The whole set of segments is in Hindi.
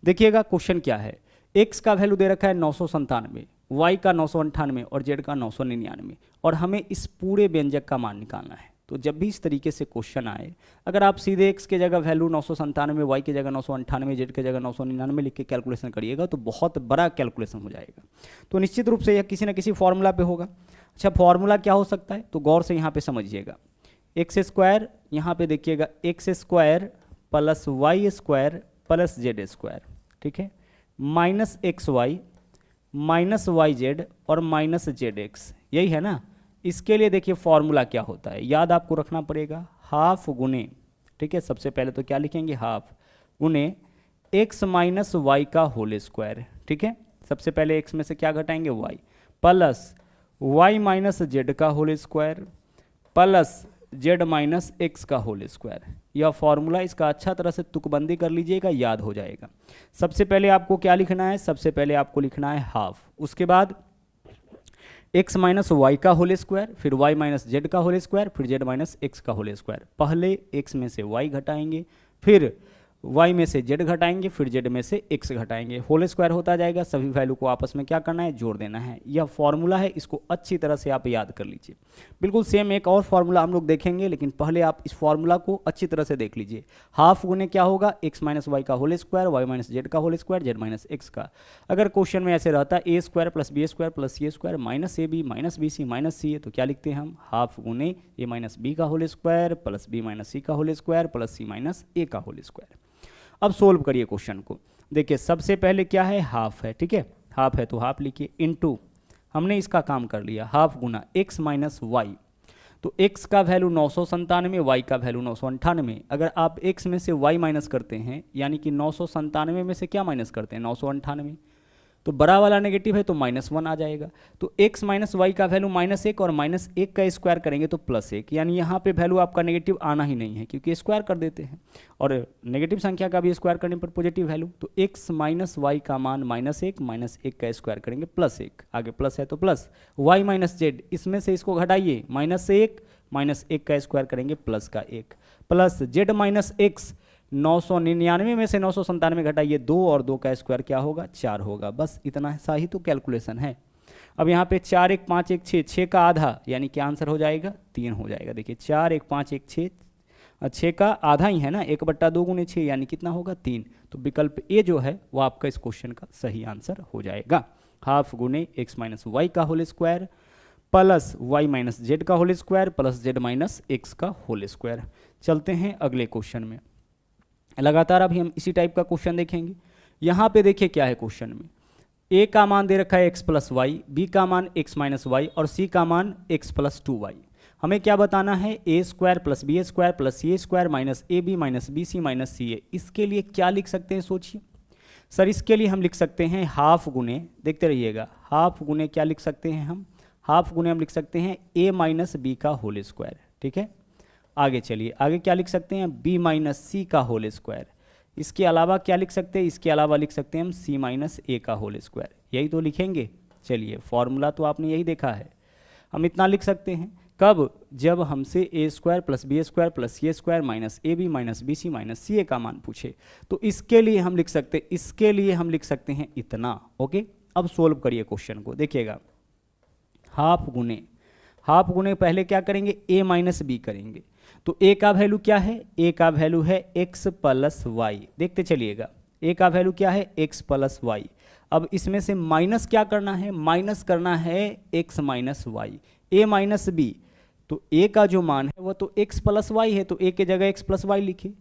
देखिएगा क्वेश्चन क्या है, x का वैल्यू दे रखा है 997, y का 998 और z का 999 और हमें इस पूरे व्यंजक का मान निकालना है। तो जब भी इस तरीके से क्वेश्चन आए, अगर आप सीधे x के जगह वैल्यू 997, y की जगह 998, z के जगह 999 लिख के कैलकुलेशन करिएगा तो बहुत बड़ा कैलकुलेशन हो जाएगा। तो निश्चित रूप से यह किसी न किसी फॉर्मूला पे होगा। अच्छा, फॉर्मूला क्या हो सकता है, तो गौर से यहाँ पे समझिएगा। एक्स स्क्वायर, यहाँ पे देखिएगा x square plus y square plus z square, ठीक है, minus x y minus y z और माइनस जेड एक्स, यही है ना। इसके लिए देखिए फॉर्मूला क्या होता है, याद आपको रखना पड़ेगा, हाफ गुने, ठीक है, सबसे पहले तो क्या लिखेंगे, हाफ गुने एक्स माइनस वाई का होल स्क्वायर, ठीक है, सबसे पहले एक्स में से क्या घटाएंगे, Y, plus Y minus Z का whole square plus Z minus X का होल स्क्वायर। यह फॉर्मूला, इसका अच्छा तरह से तुकबंदी कर लीजिएगा, याद हो जाएगा। सबसे पहले आपको क्या लिखना है, सबसे पहले आपको लिखना है हाफ, उसके बाद x माइनस वाई का होल स्क्वायर, फिर y माइनस जेड का होल स्क्वायर, फिर z माइनस एक्स का होल स्क्वायर। पहले x में से y घटाएंगे, फिर y में से z घटाएंगे, फिर z में से x घटाएंगे, होल स्क्वायर होता जाएगा। सभी वैल्यू को आपस में क्या करना है, जोड़ देना है। यह फॉर्मूला है, इसको अच्छी तरह से आप याद कर लीजिए। बिल्कुल सेम एक और फॉर्मूला हम लोग देखेंगे, लेकिन पहले आप इस फॉर्मूला को अच्छी तरह से देख लीजिए। हाफ गुने क्या होगा, x माइनस वाई का whole square, Y minus Z का whole square, Z minus X का। अगर क्वेश्चन में ऐसे रहता है A square plus B square plus C square minus A B minus B C minus C A, तो क्या लिखते हैं हम, हाफ गुने ए माइनस बी का whole square plus B minus C का whole square plus C minus A का होल स्क्वायर। अब सोल्व करिए क्वेश्चन को। देखिए सबसे पहले क्या है, हाफ है, ठीक है, हाफ है तो हाफ लिखिए, इनटू हमने इसका काम कर लिया, हाफ गुना x माइनस वाई। तो x का वैल्यू 997, y का वैल्यू 998। अगर आप x में से y माइनस करते हैं, यानी कि 997 में से क्या माइनस करते हैं, 998, तो बड़ा वाला नेगेटिव है तो -1 आ जाएगा। तो x माइनस वाई का वैल्यू -1 और -1 का स्क्वायर करेंगे तो +1, यानी यहाँ पे वैल्यू आपका नेगेटिव आना ही नहीं है, क्योंकि स्क्वायर कर देते हैं और नेगेटिव संख्या का भी स्क्वायर करने पर पॉजिटिव वैल्यू। तो x माइनस वाई का मान -1 -1 का स्क्वायर करेंगे +1, आगे प्लस है तो प्लस, y माइनस जेड, इसमें से इसको घटाइए, -1 -1 का स्क्वायर करेंगे प्लस का 1, प्लस जेड माइनस एक्स, 999 में से 997 घटाइए 2 और 2 का स्क्वायर क्या होगा, 4 होगा। बस इतना सा ही तो कैलकुलेशन है। अब यहाँ पे 4 1 5 1 6, 6 का आधा यानी क्या आंसर हो जाएगा, 3 हो जाएगा। देखिए 4 1 5 1 6, 6 का आधा ही है ना, 1/2 गुने 6 यानी कितना होगा, 3। तो विकल्प ए जो है वो आपका इस क्वेश्चन का सही आंसर हो जाएगा। हाफ गुने एक्स माइनस वाई का whole square plus Y minus Z का whole square plus Z minus X का होल स्क्वायर। चलते हैं अगले क्वेश्चन में। लगातार अभी हम इसी टाइप का क्वेश्चन देखेंगे। यहाँ पे देखिए क्या है क्वेश्चन में, a का मान दे रखा है x प्लस वाई, b का मान x माइनस वाई और c का मान x प्लस 2y। हमें क्या बताना है, a square plus B square plus C square minus A B minus B C minus C A. इसके लिए क्या लिख सकते हैं, सोचिए सर। इसके लिए हम लिख सकते हैं हाफ गुने, देखते रहिएगा, हाफ गुने क्या लिख सकते हैं हम, हाफ गुने हम लिख सकते हैं a माइनस बी का होल स्क्वायर, ठीक है। आगे चलिए, आगे क्या लिख सकते हैं, b माइनस सी का होल स्क्वायर। इसके अलावा क्या लिख सकते हैं, इसके अलावा लिख सकते हैं हम c माइनस ए का होल स्क्वायर, यही तो लिखेंगे। चलिए फॉर्मूला तो आपने यही देखा है, हम इतना लिख सकते हैं। कब, जब हमसे a square plus B square plus C square minus A B minus B C minus C A का मान पूछे, तो इसके लिए हम लिख सकते हैं, इसके लिए हम लिख सकते हैं इतना। ओके, अब सोल्व करिए क्वेश्चन को। देखिएगा हाफ गुने पहले क्या करेंगे, a माइनस बी करेंगे। तो a का वैल्यू क्या है, a का वैल्यू है x प्लस वाई। देखते चलिएगा a का वैल्यू क्या है, x प्लस वाई। अब इसमें से माइनस क्या करना है, माइनस करना है x minus y, a minus b. तो a का जो मान है वो तो x प्लस वाई है, तो a के जगह x प्लस वाई लिखे।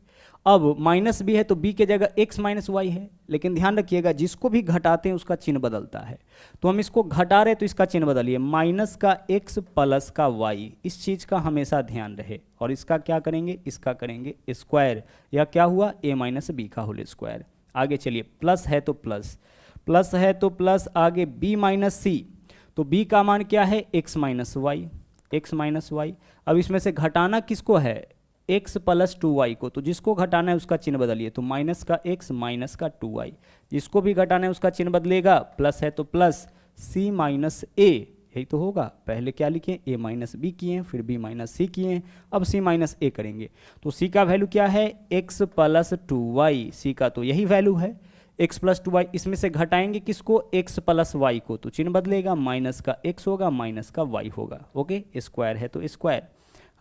अब माइनस बी है तो b के जगह x माइनस वाई है, लेकिन ध्यान रखिएगा जिसको भी घटाते हैं उसका चिन्ह बदलता है। तो हम इसको घटा रहे तो इसका चिन्ह बदलिए, माइनस का x प्लस का y, इस चीज़ का हमेशा ध्यान रहे। और इसका क्या करेंगे, इसका करेंगे स्क्वायर, या क्या हुआ, a माइनस बी का होल स्क्वायर। आगे चलिए, प्लस है तो प्लस, प्लस है तो प्लस, आगे b माइनस सी, तो b का मान क्या है, x minus y, x minus y. अब इसमें से घटाना किसको है, x प्लस 2y को, तो जिसको घटाना है उसका चिन्ह बदलिए, तो माइनस का x माइनस का 2y। जिसको भी घटाना है उसका चिन्ह बदलेगा, प्लस है तो प्लस c माइनस a, यही तो होगा। पहले क्या लिखे, a माइनस बी किए, फिर b माइनस सी किए, अब c माइनस a करेंगे। तो c का वैल्यू क्या है, x प्लस 2y, c का तो यही वैल्यू है, x प्लस 2y, इसमें से घटाएंगे किसको, x प्लस y को, तो चिन्ह बदलेगा, माइनस का x होगा, माइनस का y होगा। ओके, स्क्वायर है तो स्क्वायर।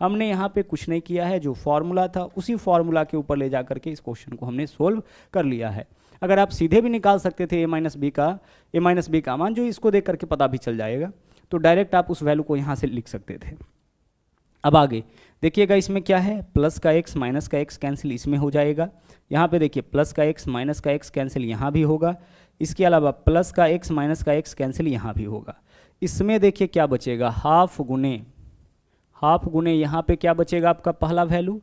हमने यहाँ पे कुछ नहीं किया है, जो फॉर्मूला था उसी फॉर्मूला के ऊपर ले जा करके इस क्वेश्चन को हमने सोल्व कर लिया है। अगर आप सीधे भी निकाल सकते थे a माइनस बी का मान, जो इसको देख करके पता भी चल जाएगा, तो डायरेक्ट आप उस वैल्यू को यहाँ से लिख सकते थे। अब आगे देखिएगा, इसमें क्या है, प्लस का x माइनस का x कैंसिल इसमें हो जाएगा। यहाँ पे देखिए प्लस का x माइनस का x कैंसिल यहाँ भी होगा। इसके अलावा प्लस का x माइनस का x कैंसिल यहाँ भी होगा। इसमें देखिए क्या बचेगा, हाफ गुने यहाँ पे क्या बचेगा आपका पहला वैल्यू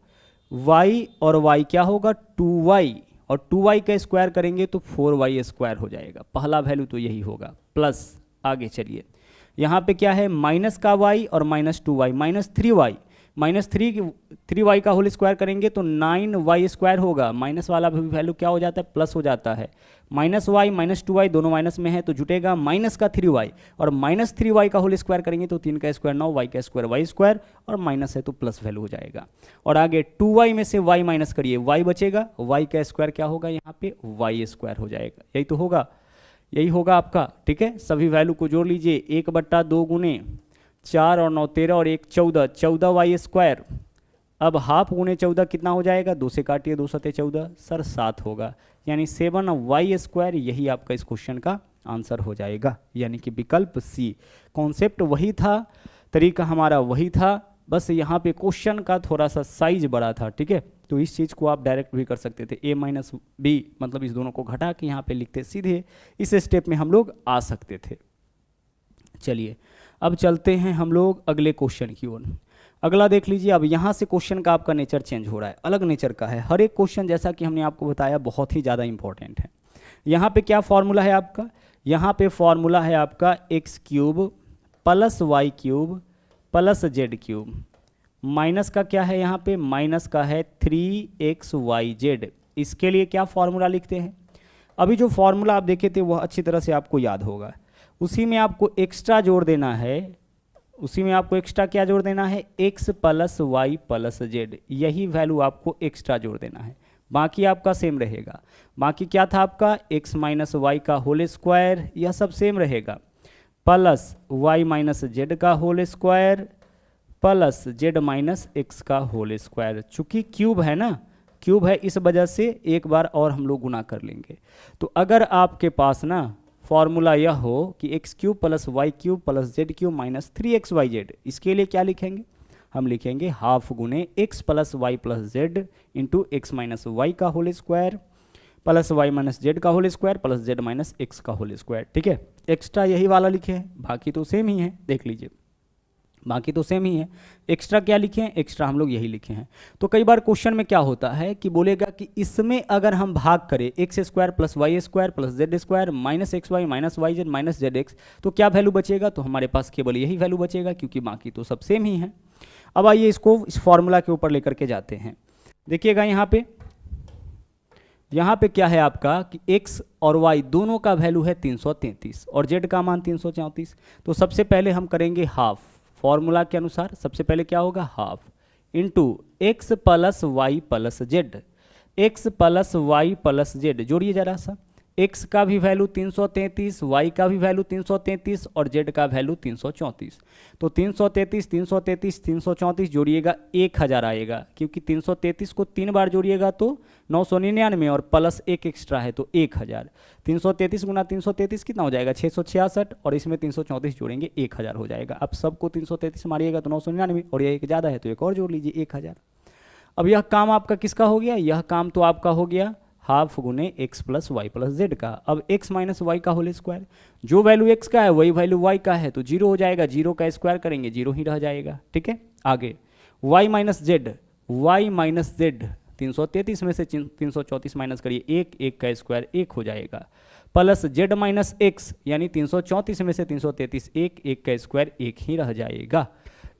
y, और y क्या होगा 2y, और 2y का स्क्वायर करेंगे तो 4y स्क्वायर हो जाएगा। पहला वैल्यू तो यही होगा प्लस। आगे चलिए, यहाँ पे क्या है, माइनस का y और माइनस 2y, माइनस 3y का होल स्क्वायर करेंगे तो 9y स्क्वायर होगा। माइनस वाला भी वैल्यू क्या हो जाता है, प्लस हो जाता है। माइनस y माइनस 2y दोनों माइनस में है तो जुटेगा माइनस का 3y, और माइनस 3y का होल स्क्वायर करेंगे तो 3 का स्क्वायर 9, y का स्क्वायर y स्क्वायर, और माइनस है तो प्लस वैल्यू हो जाएगा। और आगे 2y में से y माइनस करिए, y बचेगा, y का स्क्वायर क्या होगा यहाँ पे, y स्क्वायर हो जाएगा। यही तो होगा, यही होगा आपका। ठीक है, सभी वैल्यू को जोड़ लीजिए, 1/2 गुने 4 और 9 13 और 1 14, 14y स्क्वायर। अब हाफ गुने 14 कितना हो जाएगा, 2 से काटिए, 2 7 14 सर 7 होगा, यानी 7y स्क्वायर। यही आपका इस क्वेश्चन का आंसर हो जाएगा, यानी कि विकल्प सी। कॉन्सेप्ट वही था, तरीका हमारा वही था, बस यहाँ पे क्वेश्चन का थोड़ा सा साइज बड़ा था। ठीक है, तो इस चीज़ को आप डायरेक्ट भी कर सकते थे, a माइनस बी, मतलब इस दोनों को घटा के यहाँ पे लिखते, सीधे इस स्टेप में हम लोग आ सकते थे। चलिए अब चलते हैं हम लोग अगले क्वेश्चन की ओर। अगला देख लीजिए, अब यहाँ से क्वेश्चन का आपका नेचर चेंज हो रहा है, अलग नेचर का है। हर एक क्वेश्चन जैसा कि हमने आपको बताया बहुत ही ज़्यादा इंपॉर्टेंट है। यहाँ पे क्या फॉर्मूला है आपका, यहाँ पे फॉर्मूला है आपका x³ plus y³ plus z³, minus का क्या है, यहाँ पे माइनस का है 3xyz। इसके लिए क्या फॉर्मूला लिखते हैं, अभी जो फॉर्मूला आप देखे थे वह अच्छी तरह से आपको याद होगा। उसी में आपको एक्स्ट्रा जोड़ देना है, उसी में आपको एक्स्ट्रा क्या जोड़ देना है, x plus y plus z। यही वैल्यू आपको एक्स्ट्रा जोड़ देना है, बाकी आपका सेम रहेगा। बाकी क्या था आपका, x माइनस वाई का होल स्क्वायर, यह सब सेम रहेगा, प्लस y माइनस जेड का whole square plus z minus x का होल स्क्वायर। चूंकि क्यूब है ना, क्यूब है, इस वजह से एक बार और हम लोग गुना कर लेंगे। तो अगर आपके पास ना फॉर्मूला यह हो कि x³ plus y³ plus z³ minus 3xyz, इसके लिए क्या लिखेंगे, हम लिखेंगे हाफ गुने x plus Y plus Z into X minus Y का whole square plus Y minus Z का whole square plus Z minus X का होल स्क्वायर। ठीक है, एक्स्ट्रा यही वाला लिखे हैं, बाकी तो सेम ही है, देख लीजिए बाकी तो सेम ही है। एक्स्ट्रा क्या लिखे हैं, एक्स्ट्रा हम लोग यही लिखे हैं। तो कई बार क्वेश्चन में क्या होता है कि बोलेगा कि इसमें अगर हम भाग करें x square plus y square plus z square minus x y minus y z minus z x, तो क्या वैल्यू बचेगा, तो हमारे पास केवल यही वैल्यू बचेगा, क्योंकि बाकी तो सब सेम ही है। अब आइए इसको इस फॉर्मूला के ऊपर लेकर के जाते हैं। देखिएगा यहाँ पे क्या है आपका कि x और y दोनों का वैल्यू है 333 और z का मान 334। तो सबसे पहले हम करेंगे हाफ, फॉर्मूला के अनुसार सबसे पहले क्या होगा, half into x plus Y plus z, x plus Y plus z. जोड़िए जरा सा, x का भी वैल्यू 333, y का भी वैल्यू 333 और z का वैल्यू 334। तो 333 333 334 जोड़िएगा 1000 आएगा, क्योंकि 333 को 3 बार जोड़िएगा तो 999 और प्लस 1 एक्स्ट्रा है तो 1000। 333 गुना 333 कितना हो जाएगा, 666, और इसमें 334 जोड़ेंगे 1000 हो जाएगा। अब सबको 333 मारिएगा तो 999 और यह एक ज़्यादा है तो एक और जोड़ लीजिए 1000। अब यह काम आपका किसका हो गया, यह काम तो आपका हो गया हाफ गुने x plus Y plus z का। अब x माइनस वाई का होल स्क्वायर, जो वैल्यू x का है वही वैल्यू y का है तो 0 हो जाएगा, 0 का स्क्वायर करेंगे 0 ही रह जाएगा। ठीक है, आगे y माइनस जेड, 333 में से 334 माइनस करिए 1, 1 का स्क्वायर 1 हो जाएगा, प्लस z माइनस x, यानी 334 में से 333 1, 1 का स्क्वायर 1 ही रह जाएगा।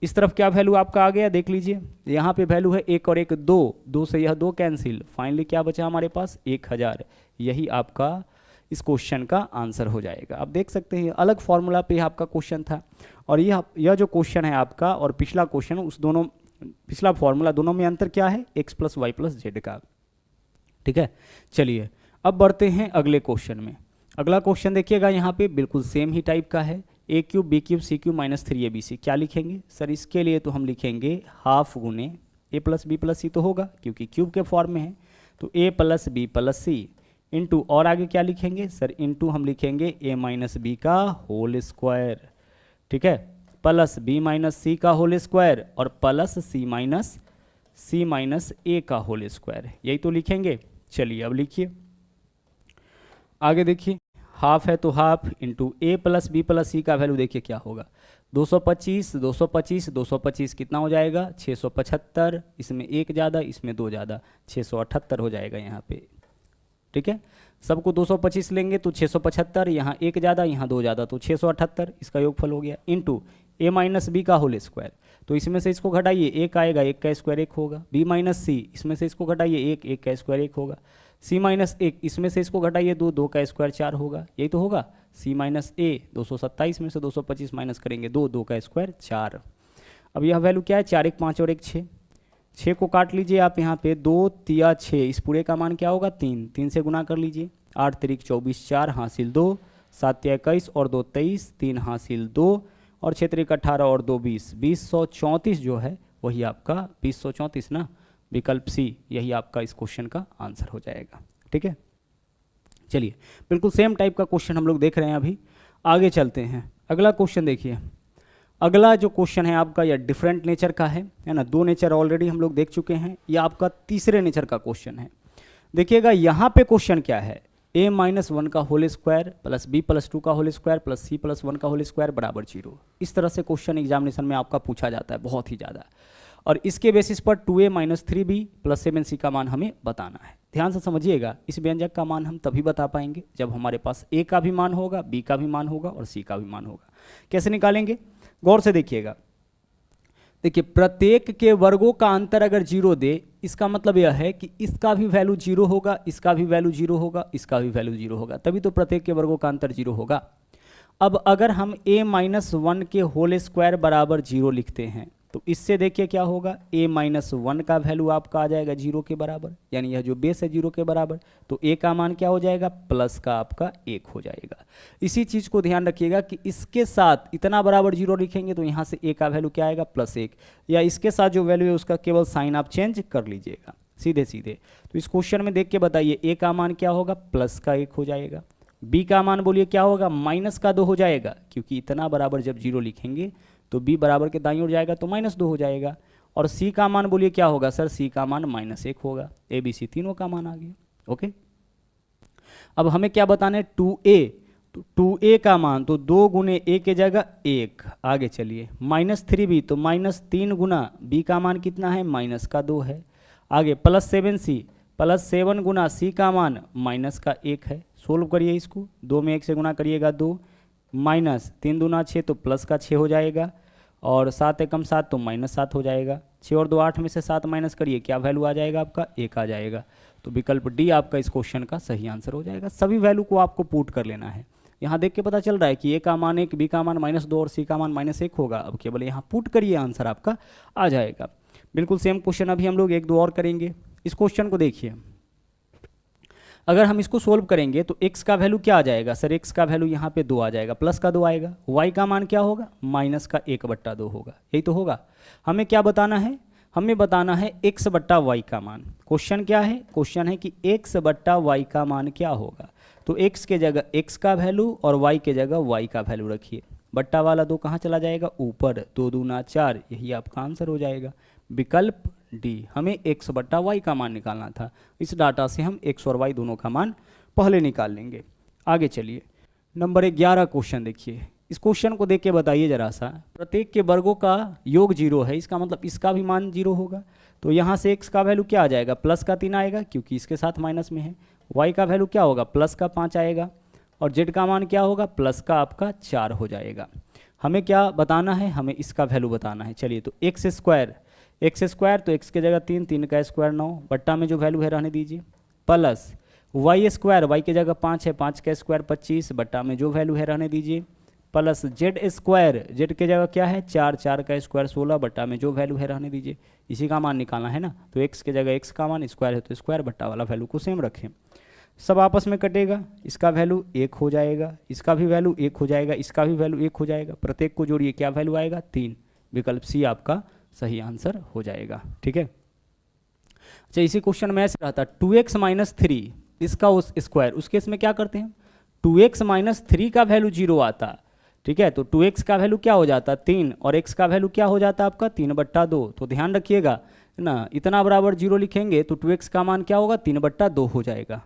इस तरफ क्या वैल्यू आपका आ गया, देख लीजिए यहाँ पे वैल्यू है 1 और 1 2, 2 से यह 2 कैंसिल, फाइनली क्या बचा हमारे पास 1000। यही आपका इस क्वेश्चन का आंसर हो जाएगा। आप देख सकते हैं अलग फॉर्मूला पे आपका क्वेश्चन था, और यह जो क्वेश्चन है आपका और पिछला क्वेश्चन, उस दोनों पिछला फॉर्मूला दोनों में अंतर क्या है, x plus Y plus z का। ठीक है, चलिए अब बढ़ते हैं अगले क्वेश्चन में। अगला क्वेश्चन देखिएगा, यहाँ पे बिल्कुल सेम ही टाइप का है। ए cube B cube C cube minus 3ab। क्या लिखेंगे सर? इसके लिए तो हम लिखेंगे हाफ गुने ए प्लस बी प्लस सी तो होगा क्योंकि क्यूब के फॉर्म में है, तो ए प्लस बी प्लस सी इंटू, और आगे क्या लिखेंगे सर? इंटू हम लिखेंगे ए माइनस बी का होल स्क्वायर, ठीक है, प्लस बी माइनस सी का होल स्क्वायर और प्लस सी माइनस ए का होल स्क्वायर, यही तो लिखेंगे। चलिए अब लिखिए आगे, देखिए हाफ है तो हाफ इंटू ए प्लस बी प्लस सी का वैल्यू देखिए क्या होगा, 225 225 225 कितना हो जाएगा? 675, इसमें एक ज़्यादा इसमें दो ज़्यादा, 678 हो जाएगा यहाँ पे, ठीक है। सबको 225 लेंगे तो 675, यहाँ एक ज़्यादा यहाँ दो ज़्यादा तो 678, इसका योगफल हो गया। इंटू ए माइनस बी का होल स्क्वायर, तो इसमें से इसको घटाइए, एक आएगा, एक का स्क्वायर एक होगा। बी माइनस सी, इसमें से इसको घटाइए, एक, एक का स्क्वायर एक होगा। सी माइनस एक, इसमें से इसको घटाइए, दो, दो का स्क्वायर 4 होगा, यही तो होगा। सी माइनस ए 227 में से 225 माइनस करेंगे, दो, दो का स्क्वायर 4। अब यह वैल्यू क्या है? 4 1 5 और 1 6, 6 को काट लीजिए आप यहाँ पे, 2 तिया 6, इस पूरे का मान क्या होगा? 3, 3 से गुना कर लीजिए, 8 तिरिक 24, 4 हासिल 2, 7 तिया 21 और 2 23, 3 हासिल 2 और 6 तिरिक 18 और 2 20, 2034 जो है वही आपका 2034 ना, विकल्प सी, यही आपका इस क्वेश्चन का आंसर हो जाएगा, ठीक है। चलिए बिल्कुल सेम टाइप का क्वेश्चन हम लोग देख रहे हैं, अभी आगे चलते हैं। अगला क्वेश्चन देखिए, अगला जो क्वेश्चन है आपका यह डिफरेंट नेचर का है ना, 2 नेचर ऑलरेडी हम लोग देख चुके हैं, यह आपका तीसरे नेचर का क्वेश्चन है। देखिएगा यहाँ पे क्वेश्चन क्या है, a माइनस 1 का whole square plus b plus 2 का whole square plus c plus 1 का होल स्क्वायर बराबर 0। इस तरह से क्वेश्चन एग्जामिनेशन में आपका पूछा जाता है बहुत ही ज़्यादा, और इसके बेसिस पर 2a minus 3b plus 7c का मान हमें बताना है। ध्यान से समझिएगा, इस व्यंजक का मान हम तभी बता पाएंगे जब हमारे पास a का भी मान होगा, b का भी मान होगा और c का भी मान होगा। कैसे निकालेंगे? गौर से देखिएगा, देखिए प्रत्येक के वर्गों का अंतर अगर 0 दे, इसका मतलब यह है कि इसका भी वैल्यू 0 होगा, इसका भी वैल्यू 0 होगा, इसका भी वैल्यू 0 होगा, तभी तो प्रत्येक के वर्गों का अंतर 0 होगा। अब अगर हम a माइनस 1 के होल स्क्वायर बराबर 0 लिखते हैं तो इससे देखिए क्या होगा, a माइनस 1 का वैल्यू आपका आ जाएगा 0 के बराबर, यानी यह जो बेस है 0 के बराबर, तो a का मान क्या हो जाएगा? प्लस का आपका 1 हो जाएगा। इसी चीज़ को ध्यान रखिएगा कि इसके साथ इतना बराबर 0 लिखेंगे तो यहाँ से a का वैल्यू क्या आएगा? प्लस 1, या इसके साथ जो वैल्यू है उसका केवल साइन आप चेंज कर लीजिएगा सीधे सीधे। तो इस क्वेश्चन में देख के बताइए, a का मान क्या होगा? प्लस का 1 हो जाएगा। b का मान बोलिए क्या होगा? माइनस का 2 हो जाएगा, क्योंकि इतना बराबर जब 0 लिखेंगे तो b बराबर के दाईं ओर जाएगा तो -2 हो जाएगा। और c का मान बोलिए क्या होगा? सर c का मान -1 होगा। a b c तीनों का मान आ गया, ओके। अब हमें क्या बताना है? 2a, तो 2a का मान तो 2 गुने a के जगह 1। आगे चलिए, -3b तो -3 गुना b का मान कितना है? -2 है। आगे प्लस 7c, प्लस 7 गुना c का मान -1 है। सोल्व करिए इसको, 2 में 1 से गुना करिएगा 2, माइनस 3 दूना 6 तो प्लस का 6 हो जाएगा, और 7 एकम 7 तो -7 हो जाएगा। 6 और 2 8 में से 7 माइनस करिए, क्या वैल्यू आ जाएगा आपका? 1 आ जाएगा। तो विकल्प डी आपका इस क्वेश्चन का सही आंसर हो जाएगा। सभी वैल्यू को आपको पुट कर लेना है। यहाँ देख के पता चल रहा है कि a का मान 1, b का मान -2 और c का मान -1 होगा। अब केवल यहाँ पुट करिए, आंसर आपका आ जाएगा। बिल्कुल सेम क्वेश्चन अभी हम लोग 1-2 और करेंगे। इस क्वेश्चन को देखिए, अगर हम इसको सोल्व करेंगे तो x का वैल्यू क्या आ जाएगा? सर x का वैल्यू यहाँ पे 2 आ जाएगा, प्लस का 2 आएगा। y का मान क्या होगा? माइनस का 1/2 होगा, यही तो होगा। हमें क्या बताना है? हमें बताना है x बट्टा y का मान। क्वेश्चन क्या है? क्वेश्चन है कि x बट्टा y का मान क्या होगा। तो x के जगह x का वैल्यू और y के जगह y का वैल्यू रखिए। बट्टा वाला 2 कहाँ चला जाएगा? ऊपर, 2 दूना 4, यही आपका आंसर हो जाएगा। विकल्प डी, हमें x बट्टा y का मान निकालना था। इस डाटा से हम x और y दोनों का मान पहले निकाल लेंगे। आगे चलिए, नंबर 11 क्वेश्चन देखिए। इस क्वेश्चन को देख के बताइए जरा सा, प्रत्येक के वर्गों का योग 0 है, इसका मतलब इसका भी मान 0 होगा। तो यहाँ से x का वैल्यू क्या आ जाएगा? प्लस का 3 आएगा, क्योंकि इसके साथ माइनस में है। y का वैल्यू क्या होगा? प्लस का 5 आएगा। और z का मान क्या होगा? प्लस का आपका 4 हो जाएगा। हमें क्या बताना है? हमें इसका वैल्यू बताना है। चलिए, तो x स्क्वायर तो x के जगह 3, 3 का स्क्वायर 9, बट्टा में जो वैल्यू है रहने दीजिए, प्लस y स्क्वायर, y के जगह 5 है, 5 का स्क्वायर 25, बट्टा में जो वैल्यू है रहने दीजिए, प्लस z स्क्वायर, z के जगह क्या है? 4, 4 का स्क्वायर 16, बट्टा में जो वैल्यू है रहने दीजिए। इसी का मान निकालना है ना, तो x के जगह x का मान, स्क्वायर है तो स्क्वायर, बट्टा वाला वैल्यू को सेम रखें। सब आपस में कटेगा, इसका वैल्यू 1 हो जाएगा, इसका भी वैल्यू 1 हो जाएगा, इसका भी वैल्यू 1 हो जाएगा, प्रत्येक को जोड़िए, क्या वैल्यू आएगा 3। विकल्प सी आपका सही आंसर हो जाएगा। ठीक है। अच्छा, इसी क्वेश्चन में ऐसे रहता 2x माइनस 3 इसका उस स्क्वायर, उस केस में क्या करते हैं 2x माइनस 3 का वैल्यू 0 आता। ठीक है, तो 2x का वैल्यू क्या हो जाता 3 और x का वैल्यू क्या हो जाता आपका 3/2। तो ध्यान रखिएगा ना, इतना बराबर 0 लिखेंगे तो 2x का मान क्या होगा 3/2 हो जाएगा।